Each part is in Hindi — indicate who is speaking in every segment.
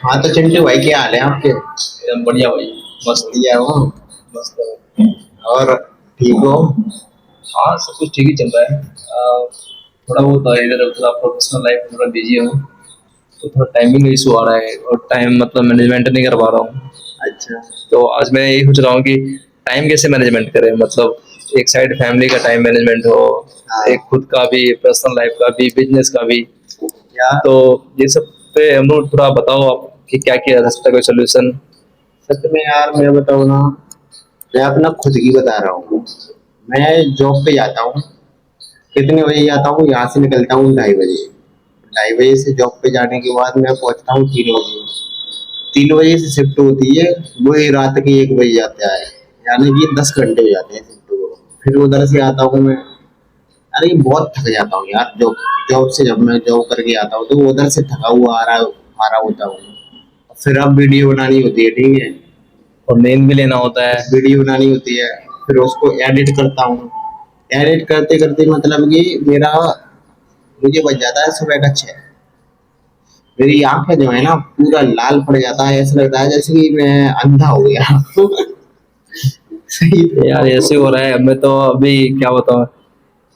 Speaker 1: हाँ तो चिंटू भाई क्या हाल है आपके?
Speaker 2: एकदम बढ़िया भाई। मस्त।
Speaker 1: बढ़िया हो?
Speaker 2: मस्त है।
Speaker 1: और ठीक हो?
Speaker 2: हाँ, सब कुछ ठीक ही चल रहा है। थोड़ा बहुत इधर थोड़ा प्रोफेशनल लाइफ में थोड़ा बिजी हूँ, तो थोड़ा टाइमिंग इशू आ रहा है और टाइम मतलब मैनेजमेंट नहीं कर पा रहा हूँ।
Speaker 1: अच्छा।
Speaker 2: तो आज मैं यही सोच रहा हूँ कि टाइम कैसे मैनेजमेंट करें, मतलब एक साइड फैमिली का टाइम मैनेजमेंट हो,
Speaker 1: हाँ
Speaker 2: एक खुद का भी, पर्सनल लाइफ का भी, बिजनेस का भी।
Speaker 1: यार,
Speaker 2: तो ये सब पे हम लोग थोड़ा बताओ आप कि क्या किया जा सकता है, कोई सोल्यूशन।
Speaker 1: सच में यार मैं बताऊँ ना, मैं अपना खुद की बता रहा हूँ। मैं जॉब पे जाता हूँ। कितने बजे जाता हूँ? यहाँ से निकलता हूँ 2:30 बजे। 2:30 बजे से जॉब पे जाने के बाद मैं पहुँचता हूँ 3 बजे। 3 बजे से शिफ्ट होती है, वही रात के 1 बजे जाता है। यानी कि 10 घंटे हो जाते हैं शिफ्ट को। फिर उधर से आता हूँ मैं। अरे बहुत थक जाता हूँ यार। जॉब जॉब से जब मैं जॉब करके आता हूँ तो उधर से थका हुआ आ रहा होता हूँ। फिर अब वीडियो बनानी होती है, ठीक है।
Speaker 2: और नींद भी लेना होता है।
Speaker 1: वीडियो बनानी होती है, फिर उसको एडिट करता हूँ। एडिट करते करते मतलब कि मेरा मुझे बच जाता है सुबह का 6। मेरी आंखें जो है ना पूरा लाल पड़ जाता है, ऐसा लगता है जैसे कि मैं अंधा हो गया। सही तो।
Speaker 2: यार ऐसे हो रहा है, मैं तो अभी क्या बताऊँ।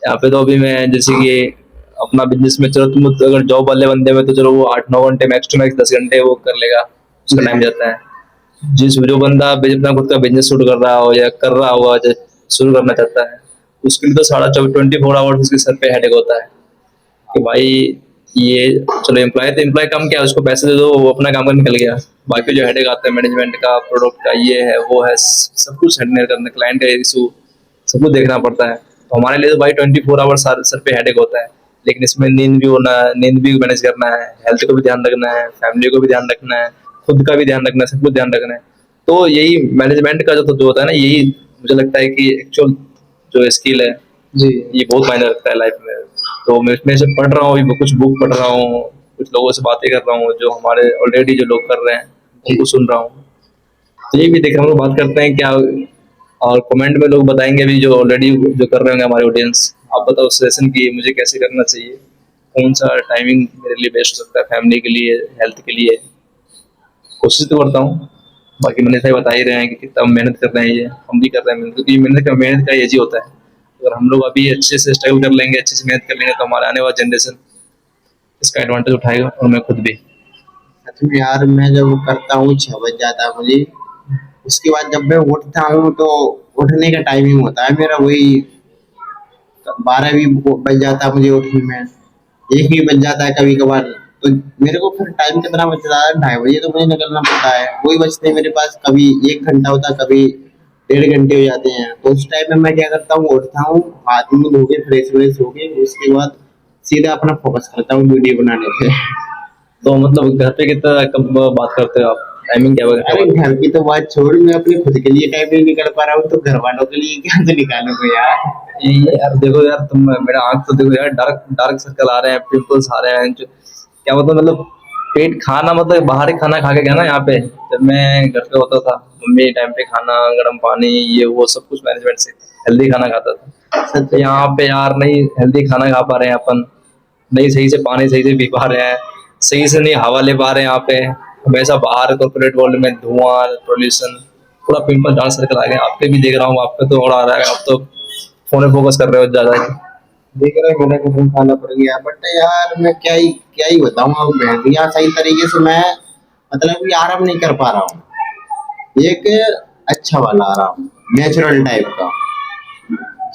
Speaker 2: यहाँ पे तो अभी मैं जैसे कि अपना बिजनेस में, चलो तुम अगर जॉब वाले बंदे में तो चलो वो 8-9 घंटे, मैक्स टू मैक्स 10 घंटे वो कर लेगा, उसका टाइम जाता है। जिस जो बंदा अपना खुद का बिजनेस शुरू कर रहा हो या कर रहा होगा, शुरू करना चाहता है, उसके लिए तो 24 आवर्स उसके सर पे हेडेक होता है कि भाई ये, चलो एम्प्लॉय तो एम्प्लॉय कम, क्या है, उसको पैसे दे दो, वो अपना काम कर निकल गया। बाकी जो हेडेक आता है मैनेजमेंट का, प्रोडक्ट का, ये है वो है, सब कुछ हैंडल करना, क्लाइंट का इशू, सब कुछ देखना पड़ता है। तो हमारे लिए तो भाई 24 आवर्स सर पे हेडेक होता है। लेकिन इसमें नींद भी होना, नींद भी मैनेज करना है, हेल्थ को भी ध्यान रखना है, फैमिली को भी ध्यान रखना है, खुद का भी ध्यान रखना है, सब कुछ ध्यान रखना है। तो यही मैनेजमेंट का जो होता है ना, यही मुझे लगता है कि एक्चुअल जो स्किल है,
Speaker 1: जी।
Speaker 2: ये बहुत मायने रखता है लाइफ में। तो मैं इसमें से पढ़ रहा हूँ, अभी कुछ बुक पढ़ रहा हूँ, कुछ लोगों से बातें कर रहा हूँ जो हमारे ऑलरेडी जो लोग कर रहे हैं, उनको सुन रहा हूँ। तो ये भी देख, हम लोग बात करते हैं क्या, और कमेंट में लोग बताएंगे भी जो ऑलरेडी जो कर रहे होंगे हमारे ऑडियंस। आप बताओ सेशन की मुझे कैसे करना चाहिए, कौन सा टाइमिंग मेरे लिए बेस्ट हो सकता है, फैमिली के लिए, हेल्थ के लिए। कोशिश तो करता हूँ। बाकी मैंने सही बता ही रहे हैं कि कितना मेहनत कर रहे हैं, ये हम भी कर रहे हैं मेहनत, क्योंकि मेहनत का एज ही होता है। अगर हम लोग अभी अच्छे से स्ट्रगल कर लेंगे, अच्छे से मेहनत कर लेंगे, तो हमारे आने वाला जनरेशन इसका एडवांटेज उठाएगा, और मैं खुद भी।
Speaker 1: सच में यार, मैं जब करता हूँ 6 बज जाता है मुझे। उसके बाद जब मैं उठता हूँ तो उठने का टाइमिंग होता है मेरा वही 12 भी बज जाता है मुझे उठने में। 1 भी बज जाता है कभी कभार। तो मेरे को फिर टाइम कितना बचता है? 2:30 बजे तो मुझे निकलना पड़ता है। वही बचते हैं मेरे पास, कभी 1 घंटा होता है, कभी 1.5 घंटे हो जाते हैं। तो उस टाइम में मैं क्या करता हूँ, उठता हूँ, हाथ मुंह धो के फ्रेश व्रेश हो के उसके बाद सीधा अपना फोकस करता हूँ वीडियो बनाने पे।
Speaker 2: तो मतलब घर पे कितना कब बात करते हो आप, टाइमिंग क्या क्या
Speaker 1: अरे
Speaker 2: बात
Speaker 1: घर की तो बात छोड़, मैं अपने खुद के लिए टाइम नहीं निकाल पा रहा हूँ तो घर वालों के लिए क्या तो निकालूंगा यार।
Speaker 2: ये यार देखो यार, तुम मेरा आंख तो देखो यार, डार्क डार्क सर्कल आ रहे हैं, पिंपल्स आ रहे हैं, क्या मतलब पेट खाना, मतलब बाहर ही खाना खा के गया ना यहाँ पे। जब मैं घर पे होता था, मम्मी टाइम पे खाना, गर्म पानी, ये वो सब कुछ मैनेजमेंट से हेल्दी खाना खाता था।
Speaker 1: सच
Speaker 2: तो
Speaker 1: में
Speaker 2: यहाँ
Speaker 1: यार।
Speaker 2: पे यार नहीं हेल्दी खाना खा पा रहे हैं अपन, नहीं सही से पानी सही से पी पा रहे हैं, सही से नहीं हवा ले पा रहे हैं यहाँ पे। हमेशा बाहर कॉर्पोरेट वर्ल्ड में धुआं, पोल्यूशन, पूरा पिंपल डार्क सर्कल आ गया। आपके भी देख रहा हूँ, आप पे तो और आ रहा है, आप तो फोन पे फोकस कर रहे हो ज्यादा ही।
Speaker 1: देख रहे मेरा कसम खाना पड़ गया, बट यार मैं क्या ही बताऊँ अब। भैंसिया सही तरीके से मैं मतलब कि आराम नहीं कर पा रहा हूँ। एक अच्छा वाला आराम, नेचुरल टाइप का।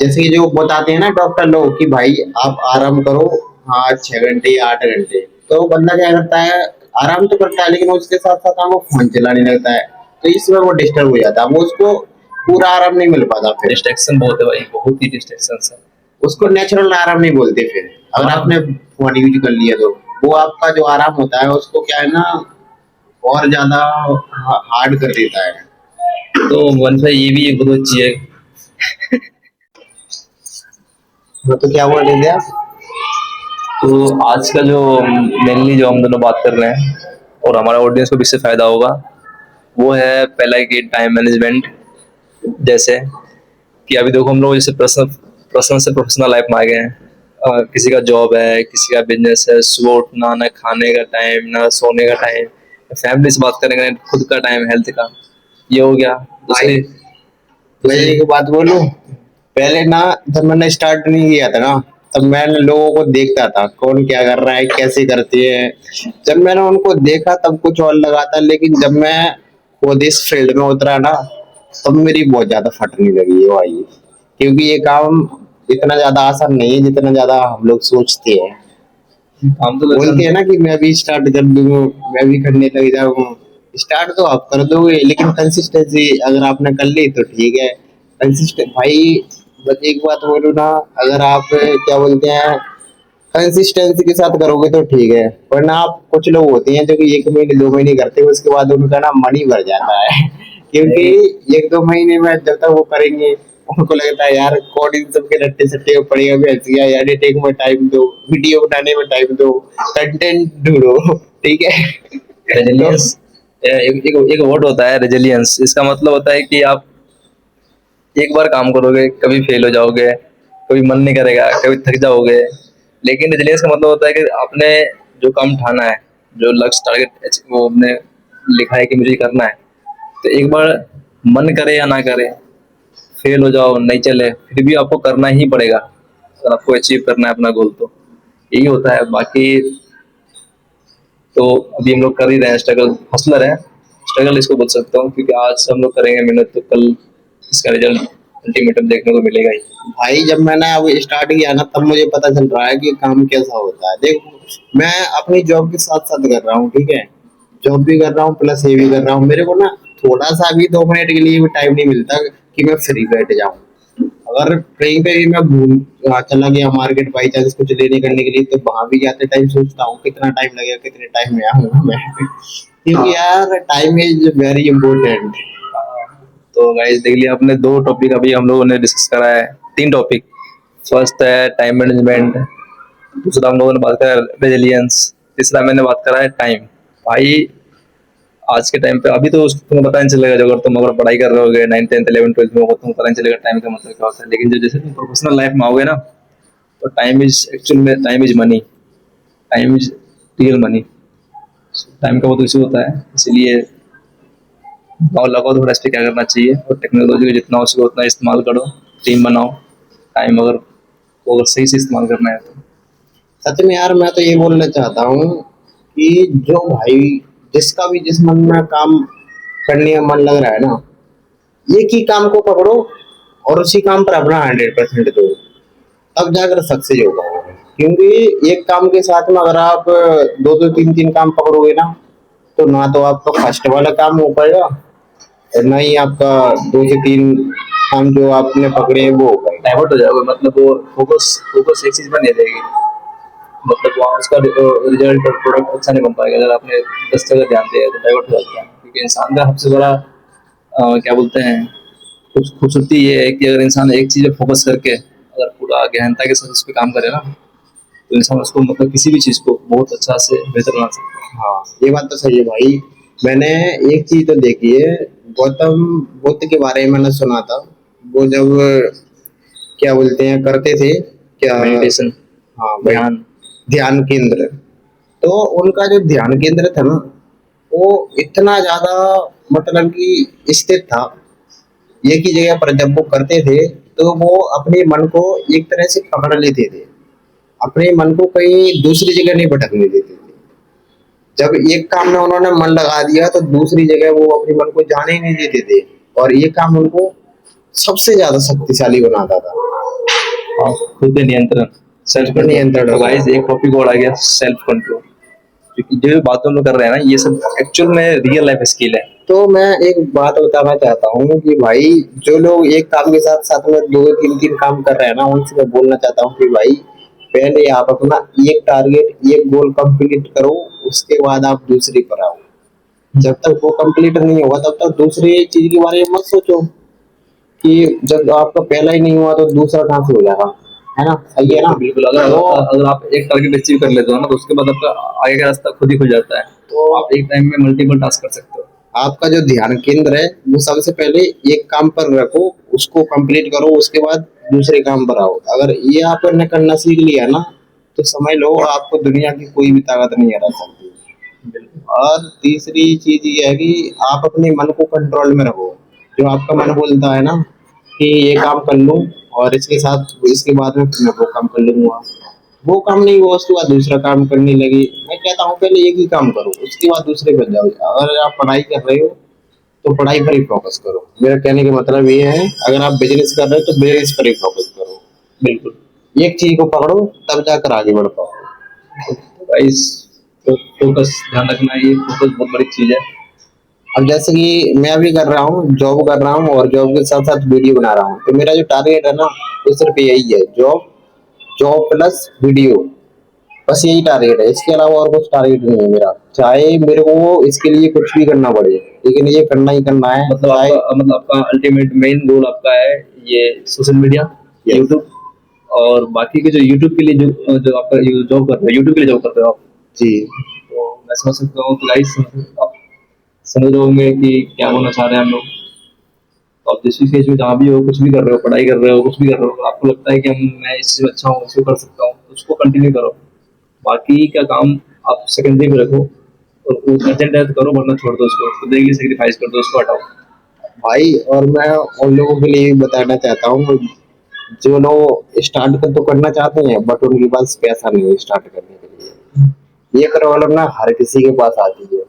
Speaker 1: जैसे कि जो बताते हैं ना डॉक्टर लोग कि भाई आप आराम करो, हाँ 6 घंटे या 8 घंटे। तो बंदा क्या करता है, आराम तो करता है लेकिन उसके साथ साथ वो फोन चलाने लगता है। तो इसमें वो डिस्टर्ब हो जाता है, वो उसको पूरा आराम नहीं मिल पाता फिर।
Speaker 2: डिस्ट्रैक्शन बहुत है भाई, बहुत ही डिस्ट्रैक्शन है।
Speaker 1: उसको नेचुरल आराम नहीं बोलते फिर। अगर
Speaker 2: हाँ।
Speaker 1: आपने फोन यूज कर लिया तो वो आपका जो आराम होता है उसको क्या है ना, और ज्यादा हार्ड कर देता है।
Speaker 2: तो वन भाई ये भी एक बहुत अच्छी है।
Speaker 1: तो क्या बोल रहे थे आप?
Speaker 2: तो आज का जो मेनली जो हम दोनों बात कर रहे हैं, और हमारा ऑडियंस को भी इससे फायदा होगा, वो है पहला कि टाइम मैनेजमेंट। जैसे कि अभी देखो हम लोग जैसे पर्सनल पर्सनल से प्रोफेशनल लाइफ में आ गए हैं। किसी का जॉब है, किसी का बिजनेस है, सुबह उठना, ना खाने का टाइम, ना सोने का टाइम, फैमिली से बात करेंगे, खुद का टाइम, हेल्थ का, ये हो गया। दूसरी
Speaker 1: मैं एक बात बोलूं, पहले ना जब मैंने स्टार्ट नहीं किया था ना, तब मैंने लोगों को देखता था कौन क्या कर रहा है, कैसे करती है। जब मैंने उनको देखा तब कुछ और लगा था, लेकिन जब मैं खुद इस फील्ड में उतरा ना, तब मेरी बहुत ज्यादा फटने लगी है भाई। क्योंकि ये काम इतना ज्यादा आसान नहीं है जितना ज्यादा हम लोग सोचते हैं।
Speaker 2: काम तो
Speaker 1: बोलते हैं ना कि मैं भी स्टार्ट कर दूं, मैं भी करने लग जाऊं। स्टार्ट तो आप कर दोगे, लेकिन कंसिस्टेंसी अगर आपने कर ली तो ठीक है। कंसिस्टेंट भाई, बस एक बात बोलूं ना, अगर आप क्या बोलते हैं, कंसिस्टेंसी के साथ करोगे तो ठीक है। वरना आप, कुछ लोग होते हैं जो कि 1 महीने 2 महीने करते हैं, उसके बाद उनका ना मन ही भर जाता है। क्योंकि 1-2 महीने में जब तक वो करेंगे, उनको लगता है यार कौन इन सब के रट्टे सट्टे में पड़ेगा, भैंसिया एडिटिंग में टाइम दो, वीडियो बनाने में टाइम दो, कंटेंट ढूंढो। ठीक है। तो
Speaker 2: रेजिलियंस, एक वर्ड होता है रेजिलियंस। इसका मतलब होता है कि आप एक बार काम करोगे, कभी फेल हो जाओगे, कभी मन नहीं करेगा, कभी थक जाओगे, लेकिन रेजिलियंस का मतलब होता है कि आपने जो काम ठाना है, जो लक्ष्य टारगेट वो आपने लिखा है कि मुझे ये करना है, तो एक बार मन करे या ना करे, फेल हो जाओ, नहीं चले, फिर भी आपको करना ही पड़ेगा अगर आपको अचीव करना है अपना गोल। तो यही होता है। बाकी तो अभी हम लोग कर ही रहे हैं, स्ट्रगल, हसलर है, स्ट्रगल इसको बोल सकता हूँ, क्योंकि आज हम लोग करेंगे मेहनत तो कल इसका रिजल्ट अल्टीमेटम देखने को मिलेगा ही।
Speaker 1: भाई, जब मैंने अब स्टार्ट किया ना, तब मुझे पता चल रहा है कि काम कैसा होता है। देख, मैं अपनी जॉब के साथ साथ कर रहा हूँ, ठीक है। जॉब भी कर रहा हूँ प्लस ये भी कर रहा हूँ। मेरे को ना थोड़ा सा भी 2 मिनट के लिए भी टाइम नहीं मिलता कि मैं फ्री बैठ जाऊँ। अगर कहीं पे भी मैं चला गया मार्केट बाई चांस कुछ लेने करने के लिए, तो वहां भी जाते टाइम सोचता हूँ कितना टाइम लगेगा, कितने टाइम में आऊंगा मैं। क्योंकि यार टाइम इज वेरी इंपॉर्टेंट।
Speaker 2: तो गाइस देख लिया आपने, 2 टॉपिक अभी हम लोगों ने डिस्कस करा है, 3 टॉपिक। फर्स्ट है टाइम मैनेजमेंट, दूसरा हम लोगों ने बात करा रेजिलियंस, तीसरा मैंने बात करा है टाइम। भाई आज के टाइम पे अभी तो तुम्हें पता नहीं चलेगा, अगर तुम पढ़ाई कर रहे होगे 9th 10th 11th 12th में, तुमको पता नहीं चलेगा टाइम का मतलब क्या होता है। लेकिन जो जैसे तुम प्रोफेशनल लाइफ में आओगे ना, तो टाइम इज एक्चुअल में, time is money, time is real money. Time का बहुत इशू होता है, इसलिए लगाओ थोड़ा इस पे क्या करना चाहिए, और टेक्नोलॉजी को जितना हो सके उतना इस्तेमाल करो, टीम बनाओ, टाइम अगर सही से इस्तेमाल करना है तो।
Speaker 1: सच में यार, मैं तो ये बोलना चाहता हूँ कि जो भाई, जिसका भी जिस मन में काम करने का मन लग रहा है ना, एक ही काम को पकड़ो और उसी काम पर अपना 100% दो, तब जाकर सक्सेस होगा। क्योंकि एक काम के साथ में अगर आप दो दो तीन तीन काम पकड़ोगे ना, तो तो आपका फर्स्ट वाला काम हो पाएगा, और ना ही आपका 2 से 3 काम जो आपने पकड़े हैं वो हो पाएगा।
Speaker 2: डाइवर्ट हो जाओगे, मतलब वो फोकस फोकस एक चीज पर नहीं रहेगी, मतलब वहाँ उसका रिजल्ट और प्रोडक्ट अच्छा नहीं बन पाएगा। अगर आपने 10 जगह ध्यान दिया तो डाइवर्ट हो जाता है। क्योंकि इंसान का सबसे बड़ा क्या बोलते हैं, खूबसूरती ये है कि अगर इंसान एक चीज पे फोकस करके अगर पूरा गहनता के साथ उस पर काम करे ना, तो इंसान उसको, मतलब किसी भी चीज को बहुत अच्छा से बेहतर बना सकता है।
Speaker 1: हाँ, ये बात तो सही है भाई। मैंने एक चीज तो देखी है, गौतम बुद्ध के बारे में मैंने सुना था। वो जब क्या बोलते हैं करते थे क्या,
Speaker 2: मेडिटेशन,
Speaker 1: हाँ भाई,
Speaker 2: ध्यान।
Speaker 1: ध्यान केंद्र। तो उनका जो ध्यान केंद्र था ना, वो इतना ज्यादा मतलब कि स्थिर था एक ही जगह पर। जब वो करते थे तो वो अपने मन को एक तरह से पकड़ लेते थे, अपने मन को कहीं दूसरी जगह नहीं भटकने देते थे। जब एक काम में उन्होंने मन लगा दिया तो दूसरी जगह वो अपने मन को जाने ही नहीं देते थे, और ये काम उनको सबसे ज्यादा शक्तिशाली बनाता था।
Speaker 2: और खुद पे नियंत्रण, सेल्फ कंट्रोल।
Speaker 1: नियंत्रण
Speaker 2: तो
Speaker 1: रखना।
Speaker 2: गाइस एक टॉपिक और आ गया, सेल्फ कंट्रोल। क्योंकि जो बातें हम लोग कर रहे हैं ना, ये सब एक्चुअल में रियल लाइफ स्किल है।
Speaker 1: तो मैं एक बात बताना चाहता हूँ कि भाई, जो लोग एक काम के साथ साथ में दो तीन तीन काम कर रहे हैं ना, उनसे मैं बोलना चाहता हूँ कि भाई, पहले आप अपना एक टारगेट, एक गोल कंप्लीट करो, उसके बाद आप दूसरी पर आओ। जब तक वो कंप्लीट नहीं होगा तब तक दूसरी चीज के बारे में मत सोचो, कि जब आपका पहला ही नहीं हुआ तो दूसरा कहाँ से हो जाएगा। है ना, सही है ना।
Speaker 2: बिल्कुल, अगर
Speaker 1: तो
Speaker 2: अगर आप एक टारगेट अचीव कर लेते हो ना, तो उसके बाद आपका आगे का रास्ता खुद ही खुल जाता है। तो आप एक टाइम में मल्टीपल टास्क कर सकते हो।
Speaker 1: आपका जो ध्यान केंद्र है वो सबसे पहले एक काम पर रखो, उसको कंप्लीट करो, उसके बाद दूसरे काम पर आओ। अगर ये आपने करना सीख लिया ना, तो समझ लो आपको दुनिया की कोई भी ताकत नहीं हरा सकती। और तीसरी चीज ये है कि आप अपने मन को कंट्रोल में रखो। जो आपका मन बोलता है ना कि ये काम कर लूं और इसके साथ इसके बाद में फिर मैं वो काम कर लूंगा, वो काम नहीं हुआ उसके बाद दूसरा काम करने लगी। मैं कहता हूँ पहले एक ही काम करो, उसके बाद दूसरे पर जाओ। अगर आप पढ़ाई कर रहे हो तो पढ़ाई पर ही फोकस करो। मेरा कहने का मतलब ये है, अगर आप बिजनेस कर रहे हो तो बिजनेस पर ही फोकस करो।
Speaker 2: बिल्कुल।
Speaker 1: एक चीज को पकड़ो तब जाकर आगे बढ़ पाओ।
Speaker 2: तो गाइस, तो फोकस ध्यान रखना, ये फोकस बहुत बड़ी चीज है।
Speaker 1: अब जैसे कि मैं अभी कर रहा हूँ, जॉब कर रहा हूँ और जॉब के साथ साथ वीडियो बना रहा हूँ, तो मेरा जो टारगेट है ना वो सिर्फ यही है, जॉब, जॉब प्लस वीडियो। बस यही टारगेट है, इसके अलावा और कुछ टारगेट नहीं है मेरा। चाहे मेरे को इसके लिए कुछ भी करना पड़े, लेकिन ये करना ही करना है।
Speaker 2: मतलब
Speaker 1: चाहे
Speaker 2: आपका अल्टीमेट मेन गोल आपका है ये सोशल मीडिया,
Speaker 1: Yes.
Speaker 2: यूट्यूब, और बाकी के जो यूट्यूब के लिए जो आपका जॉब कर रहे हो, यूट्यूब के लिए जॉब कर रहे हो आप,
Speaker 1: जी
Speaker 2: तो मैं समझ सकता हूँ। तो गाइस, आप समझ रहे होंगे कि क्या बोलना चाह रहे हैं हम लोग। तो आप जिस भी फेज में जहाँ भी हो, कुछ भी कर रहे हो, पढ़ाई कर रहे हो, कुछ भी कर रहे हो, आपको लगता है कि मैं इस चीज में अच्छा हूँ, इसको कर सकता हूँ, तो उसको कंटिन्यू करो। बाकी का काम आप सेकेंडरी में रखो, और अर्जेंट है तो करो, वरना छोड़ दो उसको, खुद के लिए सेक्रीफाइस कर दो, उसको हटाओ।
Speaker 1: भाई, और मैं उन लोगों के लिए भी बताना चाहता हूँ जो लोग स्टार्ट कर तो करना चाहते हैं बट उनके पास पैसा नहीं है स्टार्ट करने के लिए। ये प्रॉब्लम ना हर किसी के पास आती है,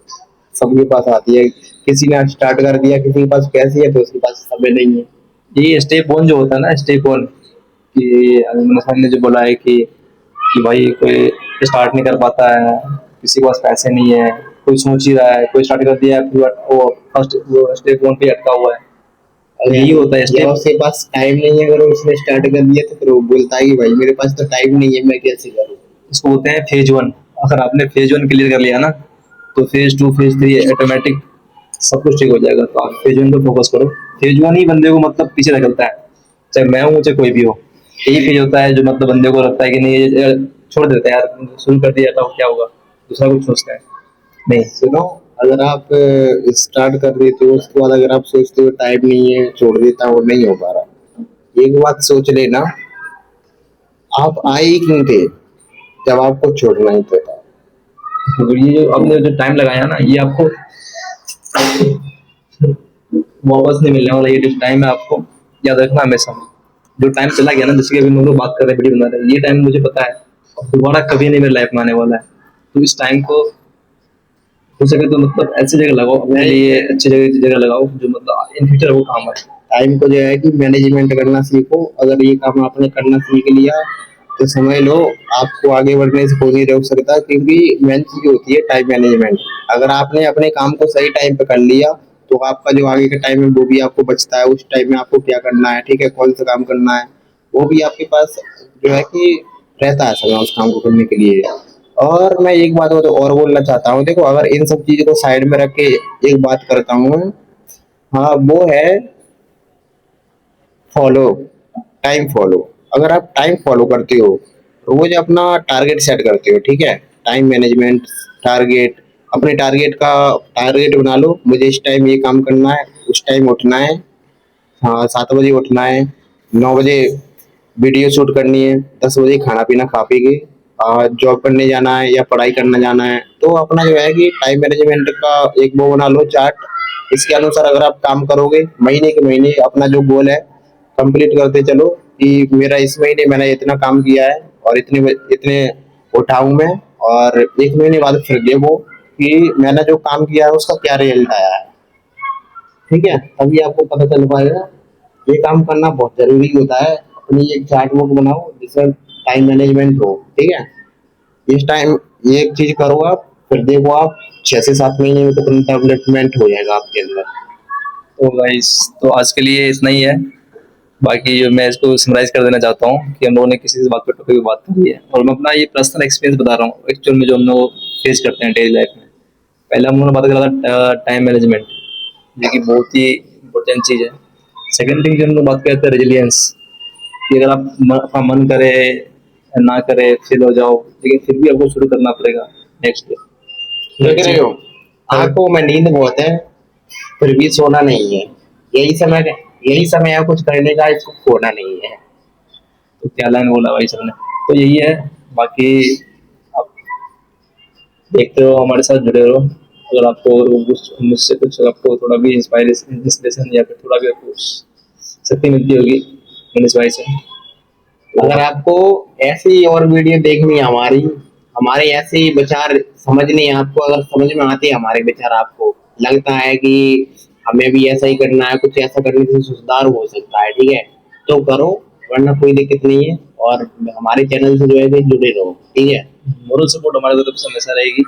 Speaker 1: सबके पास आती है। किसी ने स्टार्ट कर दिया, किसी के पास पैसे है तो उसके पास समय नहीं है।
Speaker 2: ये स्टेप वन जो होता है ना, स्टेप वन, कि मैंने सामने जो बोला है कि भाई कोई स्टार्ट नहीं कर पाता है, किसी के पास पैसे नहीं है, कोई सोच ही रहा है, कोई स्टार्ट कर दिया है, फिर वो फर्स्ट वो स्टेप वन पे अटका हुआ है। तो यही होता है
Speaker 1: या
Speaker 2: स्टेप।
Speaker 1: उसके पास टाइम नहीं है, अगर उसने स्टार्ट कर दिया तो फिर वो बोलता है कि भाई मेरे पास तो टाइम नहीं है, मैं कैसे करूँ।
Speaker 2: इसको बोलते हैं फेज वन। अगर आपने फेज वन क्लियर कर लिया ना, तो phase two, phase three automatic सब कुछ ठीक हो जाएगा। तो आप फेज वन पे फोकस करो। फेज वन ही बंदे को मतलब पीछे धकेलता है, चाहे मैं हूँ चाहे कोई भी हो। यही फेज होता है जो मतलब बंदे को लगता है कि नहीं, ये छोड़ देते हैं यार, शुरू कर दिया था क्या होगा, दूसरा कुछ सोचते हैं। नहीं।
Speaker 1: सुनो, अगर आप स्टार्ट कर देते हो उसके बाद अगर आप सोचते हो टाइम नहीं है छोड़ देता हूँ, नहीं हो पा रहा, एक बात सोच लेना, आप आए ही क्यों थे जब आपको छोड़ना ही तो था।
Speaker 2: तो ये जो आपने जो टाइम लगाया ना, ये आपको वापस नहीं मिलने वाला। ये जो टाइम है आपको याद रखना हमेशा। जो टाइम चला गया ना, जैसे कि अभी हम लोग बात कर रहे हैं, वीडियो बना रहे हैं, ये टाइम मुझे पता है अब दोबारा कभी नहीं मेरी लाइफ में आने वाला है। तो इस टाइम को हो सके तो मतलब ऐसी जगह लगाओ, अपने लिए अच्छी जगह लगाओ, जो मतलब इन फ्यूचर वो काम आए।
Speaker 1: टाइम को जो है कि मैनेजमेंट करना सीखो। अगर ये काम आपने करना सीख लिया तो समझ लो आपको आगे बढ़ने से कोई नहीं रोक सकता, क्योंकि मेन चीज होती है टाइम मैनेजमेंट। अगर आपने अपने काम को सही टाइम पे कर लिया तो आपका जो आगे का टाइम है वो भी आपको बचता है। उस टाइम में आपको क्या करना है, ठीक है, कौन सा काम करना है, वो भी आपके पास जो है कि रहता है समय उस काम को करने के लिए। और मैं एक बात और बोलना चाहता हूँ, देखो अगर इन सब चीजों को साइड में रख के एक बात करता हूँ मैं, हाँ वो है फॉलो, टाइम फॉलो। अगर आप टाइम फॉलो करते हो, रोज अपना टारगेट सेट करते हो, ठीक है, टाइम मैनेजमेंट, टारगेट, अपने टारगेट का टारगेट बना लो, मुझे इस टाइम ये काम करना है, उस टाइम उठना है, हाँ 7 बजे उठना है, 9 बजे वीडियो शूट करनी है, 10 बजे खाना पीना खा पी के जॉब करने जाना है या पढ़ाई करने जाना है। तो अपना जो है कि टाइम मैनेजमेंट का एक वो बना लो चार्ट। इसके अनुसार अगर आप काम करोगे, महीने के महीने अपना जो गोल है कंप्लीट करते चलो कि मेरा इस महीने मैंने इतना काम किया है और इतने इतने उठाऊं मैं, और एक महीने बाद फिर देखो कि मैंने जो काम किया है उसका क्या रिजल्ट आया है। ठीक है, तभी आपको पता चल पाएगा। ये काम करना बहुत जरूरी होता है। अपनी एक चार्ट बुक बनाओ जिसमें टाइम मैनेजमेंट हो, ठीक है, इस टाइम ये एक चीज करो आप, फिर देखो आप 6 से 7 महीने में कितना डेवलपमेंट हो जाएगा आपके अंदर।
Speaker 2: तो गाइस, तो आज के लिए इतना ही है। बाकी जो मैं इसको समराइज कर देना चाहता हूँ कि हम लोगों ने किसी से बात पर टॉपिक पे बात करी है, और मैं अपना ये पर्सनल एक्सपीरियंस बता रहा हूँ एक्चुअल में जो हम लोग फेस करते हैं डेली लाइफ में। पहले हम लोगों ने बात करा था टाइम मैनेजमेंट, जो कि बहुत ही इंपॉर्टेंट चीज़ है। सेकंड थिंग जो हम लोग बात करते हैं रेजिलियंस, कि अगर आप आपका मन करे या ना करे, फेल हो जाओ, लेकिन फिर भी आपको शुरू करना पड़ेगा नेक्स्ट डे।
Speaker 1: देख रहे हो, आंखों में नींद बहुत है फिर भी सोना नहीं है। यही समय यही समय है कुछ करने का, इसको खोना नहीं है।
Speaker 2: तो क्या लाइन बोला भाई सर ने, तो यही है। बाकी आप देखते रहो, हमारे साथ जुड़े रहो। अगर आपको और कुछ मुझसे कुछ आपको थोड़ा भी इंस्पिरेशन या फिर थोड़ा भी आपको शक्ति मिलती होगी मनीष भाई से, तो
Speaker 1: अगर आपको ऐसी और वीडियो देखनी है हमारी, हमारे ऐसे ही विचार समझने हैं आपको, अगर समझ में आते हैं हमारे विचार, आपको लगता है कि हमें भी ऐसा ही करना है, कुछ ऐसा करने से सुधार हो सकता है, ठीक है, तो करो, वरना कोई दिक्कत नहीं है। और हमारे चैनल से जो है कि जुड़े रहो, ठीक है।
Speaker 2: मोरल सपोर्ट हमारी तरफ से हमेशा रहेगी।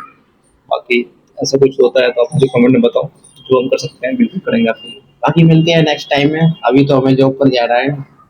Speaker 2: बाकी ऐसा कुछ होता है तो आप मुझे कमेंट में बताओ, जो हम कर सकते हैं बिल्कुल करेंगे आपके लिए।
Speaker 1: बाकी मिलते हैं नेक्स्ट टाइम में, अभी तो हमें जॉब पर जा रहा है।